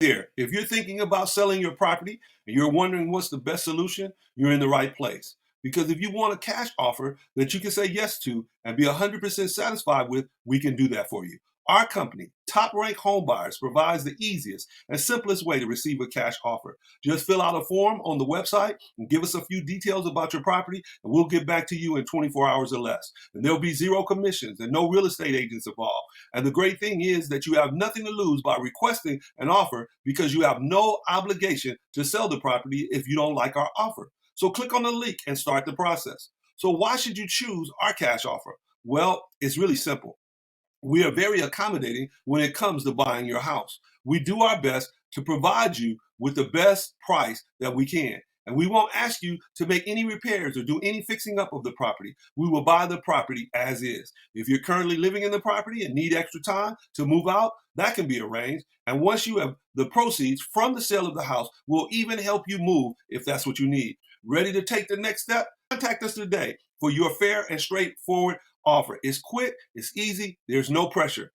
There, if you're thinking about selling your property and you're wondering what's the best solution, you're in the right place. Because if you want a cash offer that you can say yes to and be 100% satisfied with, we can do that for you. Our company, Top Rank Home Buyers, provides the easiest and simplest way to receive a cash offer. Just fill out a form on the website and give us a few details about your property, and we'll get back to you in 24 hours or less. And there'll be zero commissions and no real estate agents involved. And the great thing is that you have nothing to lose by requesting an offer because you have no obligation to sell the property if you don't like our offer. So click on the link and start the process. So why should you choose our cash offer? Well, it's really simple. We are very accommodating when it comes to buying your house. We do our best to provide you with the best price that we can. And we won't ask you to make any repairs or do any fixing up of the property. We will buy the property as is. If you're currently living in the property and need extra time to move out, that can be arranged. And once you have the proceeds from the sale of the house, we'll even help you move if that's what you need. Ready to take the next step? Contact us today for your fair and straightforward offer. It's quick, it's easy, there's no pressure.